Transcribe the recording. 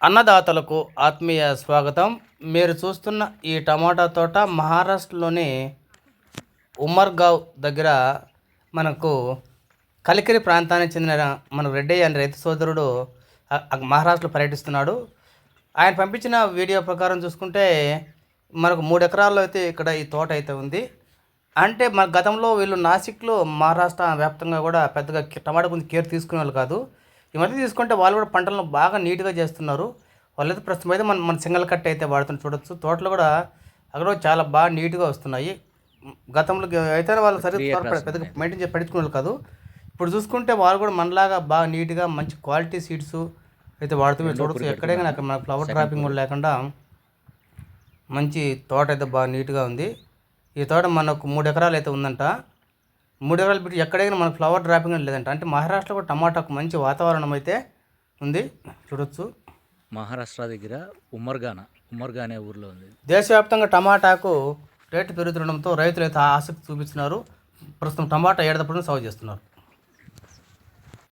అన్నదాతలకు ఆత్మీయ స్వాగతం. మీరు చూస్తున్న ఈ టమాటా తోట మహారాష్ట్రలోని ఉమర్గావ్ దగ్గర మనకు కలికిరి ప్రాంతానికి చెందిన మన రెడ్డయ్య అనే రైతు సోదరుడు మహారాష్ట్రలో పర్యటిస్తున్నాడు. ఆయన పంపించిన వీడియో ప్రకారం చూసుకుంటే మనకు 3 ఎకరాల్లో అయితే ఇక్కడ ఈ తోట అయితే ఉంది. అంటే మన గతంలో వీళ్ళు నాసిక్లో మహారాష్ట్ర వ్యాప్తంగా కూడా పెద్దగా టమాటా గురించి కేర్ తీసుకునే వాళ్ళు కాదు. ఈ మధ్య తీసుకుంటే వాళ్ళు కూడా పంటలను బాగా నీట్గా చేస్తున్నారు. వాళ్ళైతే ప్రస్తుతం అయితే మన సింగల్ కట్ అయితే వాడుతున్న చూడొచ్చు. తోటలు కూడా అక్కడ కూడా చాలా బాగా నీట్గా వస్తున్నాయి. గతంలో అయితే వాళ్ళు సరిగ్గా పెద్దగా మెయింటైన్ చేసి పట్టించుకునే వాళ్ళు కాదు. ఇప్పుడు చూసుకుంటే వాళ్ళు కూడా మనలాగా బాగా నీట్గా మంచి క్వాలిటీ సీడ్స్ అయితే వాడుతూ చూడొచ్చు. ఎక్కడైనా అక్కడ మన ఫ్లవర్ డ్రాపింగ్ కూడా లేకుండా మంచి తోట అయితే బాగా నీట్గా ఉంది. ఈ తోట మనకు 3 ఎకరాలు అయితే ఉందంట. 3 ఎకరాలు పెట్టి ఎక్కడైనా మనకు ఫ్లవర్ డ్రాపింగ్ అని లేదంట. అంటే మహారాష్ట్రలో కూడా టమాటాకు మంచి వాతావరణం అయితే ఉంది చూడొచ్చు. మహారాష్ట్ర దగ్గర ఉమర్గా అనే ఊర్లో ఉంది. దేశవ్యాప్తంగా టమాటాకు రేటు పెరుగుతుండడంతో రైతులు అయితే ఆసక్తి చూపిస్తున్నారు. ప్రస్తుతం టమాటా ఏడాది సాగు చేస్తున్నారు.